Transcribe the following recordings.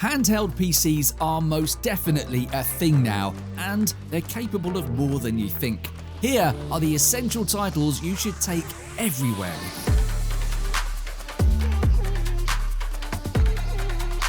Handheld PCs are most definitely a thing now, and they're capable of more than you think. Here are the essential titles you should take everywhere with you.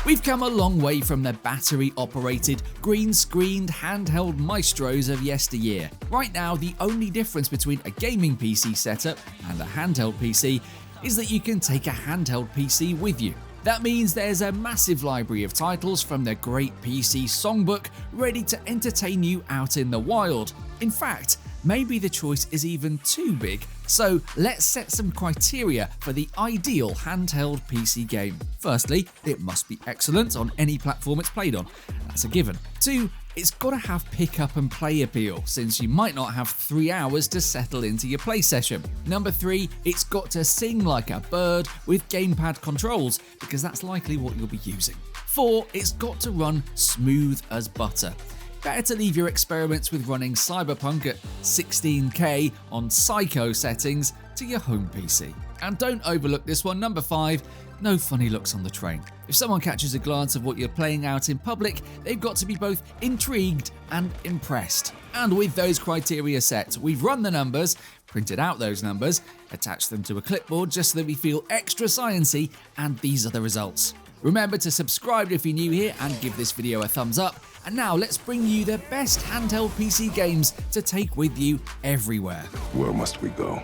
We've come a long way from the battery-operated, green-screened handheld maestros of yesteryear. Right now, the only difference between a gaming PC setup and a handheld PC is that you can take a handheld PC with you. That means there's a massive library of titles from the great PC songbook ready to entertain you out in the wild. In fact, maybe the choice is even too big, so let's set some criteria for the ideal handheld PC game. Firstly, it must be excellent on any platform it's played on. That's a given. 2, it's got to have pick up and play appeal, since you might not have 3 hours to settle into your play session. Number 3, it's got to sing like a bird with gamepad controls, because that's likely what you'll be using. 4, it's got to run smooth as butter. Better to leave your experiments with running Cyberpunk at 16K on psycho settings to your home PC. And don't overlook this one, number 5, no funny looks on the train. If someone catches a glance of what you're playing out in public, they've got to be both intrigued and impressed. And with those criteria set, we've run the numbers, printed out those numbers, attached them to a clipboard just so that we feel extra sciencey, and these are the results. Remember to subscribe if you're new here and give this video a thumbs up. And now let's bring you the best handheld PC games to take with you everywhere. Where must we go?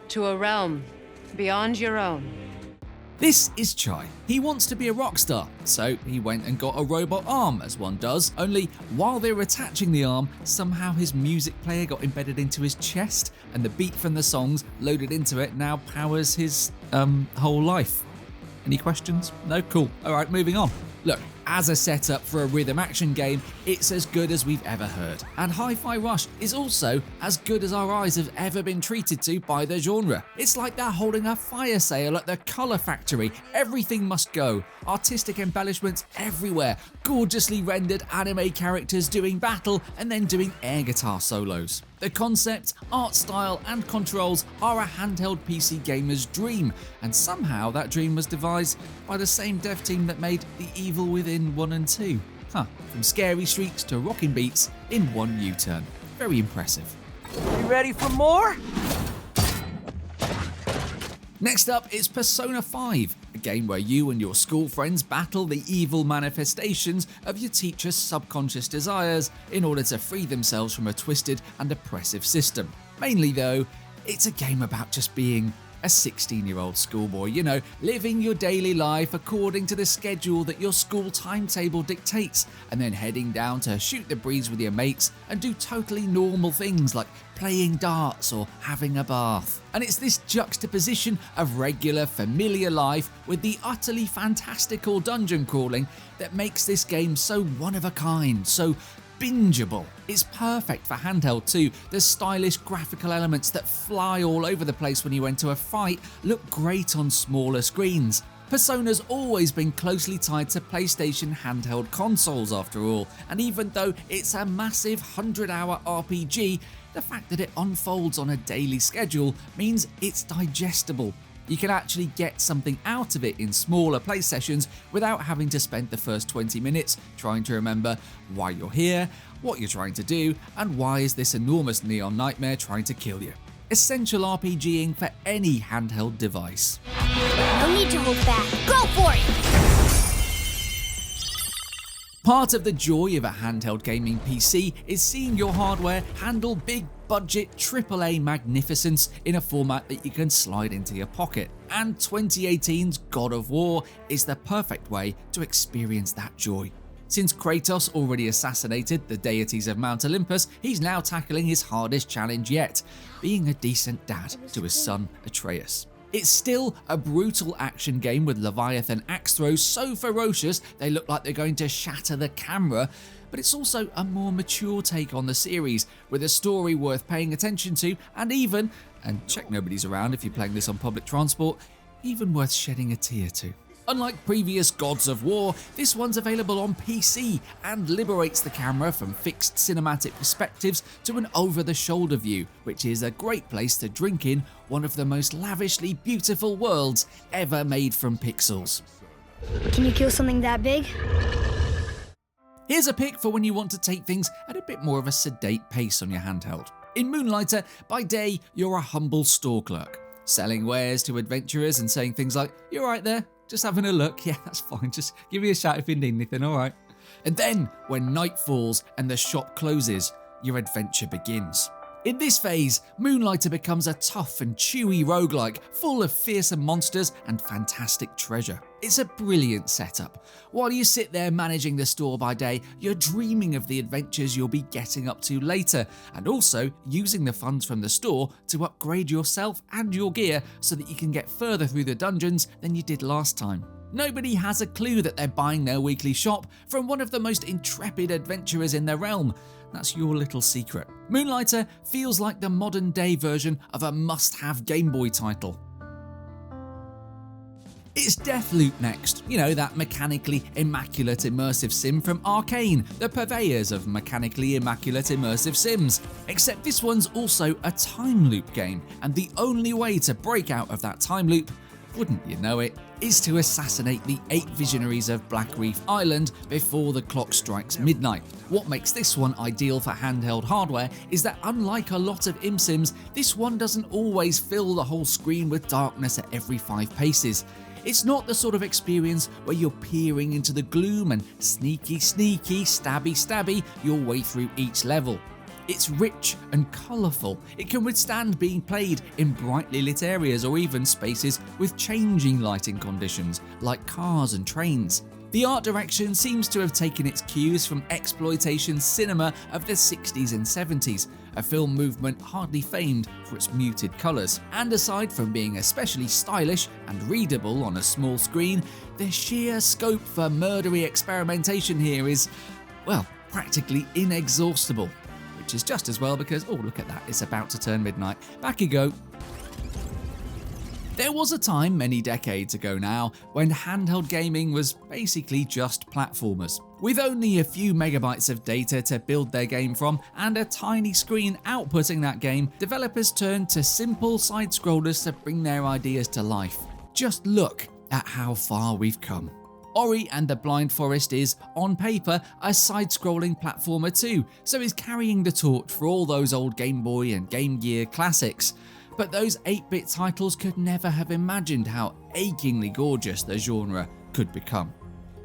To a realm beyond your own. This is Chai. He wants to be a rock star, so he went and got a robot arm, as one does, only while they were attaching the arm, somehow his music player got embedded into his chest, and the beat from the songs loaded into it now powers his, whole life. Any questions? No? Cool. Alright, moving on. Look, as a setup for a rhythm action game, it's as good as we've ever heard. And Hi-Fi Rush is also as good as our eyes have ever been treated to by the genre. It's like they're holding a fire sale at the Colour Factory. Everything must go. Artistic embellishments everywhere. Gorgeously rendered anime characters doing battle and then doing air guitar solos. The concept, art style and controls are a handheld PC gamer's dream, and somehow that dream was devised by the same dev team that made The Evil Within 1 and 2. From scary streets to rocking beats in one U-turn. Very impressive. You ready for more? Next up is Persona 5, a game where you and your school friends battle the evil manifestations of your teacher's subconscious desires in order to free themselves from a twisted and oppressive system. Mainly though, it's a game about just being a 16-year-old schoolboy, you know, living your daily life according to the schedule that your school timetable dictates, and then heading down to shoot the breeze with your mates and do totally normal things like playing darts or having a bath. And it's this juxtaposition of regular, familiar life with the utterly fantastical dungeon crawling that makes this game so one of a kind, so bingeable. It's perfect for handheld too. The stylish graphical elements that fly all over the place when you enter a fight look great on smaller screens. Persona's always been closely tied to PlayStation handheld consoles after all, and even though it's a massive 100-hour RPG, the fact that it unfolds on a daily schedule means it's digestible. You can actually get something out of it in smaller play sessions without having to spend the first 20 minutes trying to remember why you're here, what you're trying to do, and why is this enormous neon nightmare trying to kill you. Essential RPGing for any handheld device. No need to hold back. Go for it! Part of the joy of a handheld gaming PC is seeing your hardware handle big budget AAA magnificence in a format that you can slide into your pocket. And 2018's God of War is the perfect way to experience that joy. Since Kratos already assassinated the deities of Mount Olympus, he's now tackling his hardest challenge yet, being a decent dad to his son Atreus. It's still a brutal action game with Leviathan axe throws so ferocious they look like they're going to shatter the camera, but it's also a more mature take on the series, with a story worth paying attention to and even, and check nobody's around if you're playing this on public transport, even worth shedding a tear to. Unlike previous Gods of War, this one's available on PC and liberates the camera from fixed cinematic perspectives to an over-the-shoulder view, which is a great place to drink in one of the most lavishly beautiful worlds ever made from pixels. Can you kill something that big? Here's a pick for when you want to take things at a bit more of a sedate pace on your handheld. In Moonlighter, by day, you're a humble store clerk, selling wares to adventurers and saying things like, "You're right there, just having a look, yeah, that's fine, just give me a shout if you need anything, alright." And then, when night falls and the shop closes, your adventure begins. In this phase, Moonlighter becomes a tough and chewy roguelike, full of fearsome monsters and fantastic treasure. It's a brilliant setup. While you sit there managing the store by day, you're dreaming of the adventures you'll be getting up to later, and also using the funds from the store to upgrade yourself and your gear so that you can get further through the dungeons than you did last time. Nobody has a clue that they're buying their weekly shop from one of the most intrepid adventurers in the realm. That's your little secret. Moonlighter feels like the modern day version of a must-have Game Boy title. It's Deathloop next, you know, that mechanically immaculate immersive sim from Arcane, the purveyors of mechanically immaculate immersive sims. Except this one's also a time loop game, and the only way to break out of that time loop, wouldn't you know it, is to assassinate the 8 visionaries of Black Reef Island before the clock strikes midnight. What makes this one ideal for handheld hardware is that unlike a lot of imsims, this one doesn't always fill the whole screen with darkness at every 5 paces. It's not the sort of experience where you're peering into the gloom and sneaky, stabby your way through each level. It's rich and colourful. It can withstand being played in brightly lit areas or even spaces with changing lighting conditions, like cars and trains. The art direction seems to have taken its cues from exploitation cinema of the 60s and 70s, a film movement hardly famed for its muted colours. And aside from being especially stylish and readable on a small screen, the sheer scope for murdery experimentation here is, well, practically inexhaustible. Which is just as well because, oh look at that, it's about to turn midnight. Back you go. There was a time many decades ago now when handheld gaming was basically just platformers. With only a few megabytes of data to build their game from and a tiny screen outputting that game, developers turned to simple side-scrollers to bring their ideas to life. Just look at how far we've come. Ori and the Blind Forest is, on paper, a side-scrolling platformer too, so is carrying the torch for all those old Game Boy and Game Gear classics. But those 8-bit titles could never have imagined how achingly gorgeous the genre could become.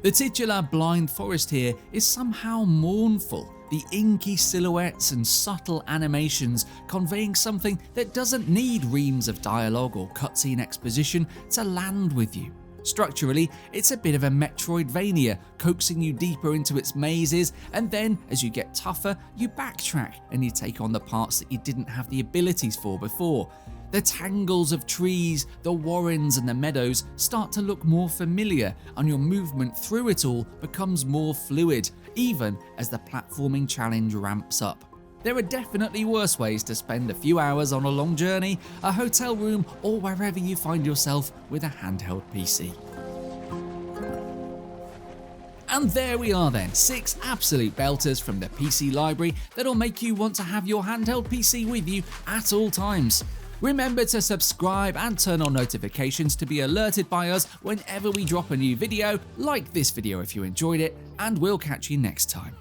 The titular Blind Forest here is somehow mournful, the inky silhouettes and subtle animations conveying something that doesn't need reams of dialogue or cutscene exposition to land with you. Structurally, it's a bit of a Metroidvania, coaxing you deeper into its mazes, and then, as you get tougher, you backtrack and you take on the parts that you didn't have the abilities for before. The tangles of trees, the warrens and the meadows start to look more familiar, and your movement through it all becomes more fluid, even as the platforming challenge ramps up. There are definitely worse ways to spend a few hours on a long journey, a hotel room, or wherever you find yourself with a handheld PC. And there we are then, 6 absolute belters from the PC library that'll make you want to have your handheld PC with you at all times. Remember to subscribe and turn on notifications to be alerted by us whenever we drop a new video, like this video if you enjoyed it, and we'll catch you next time.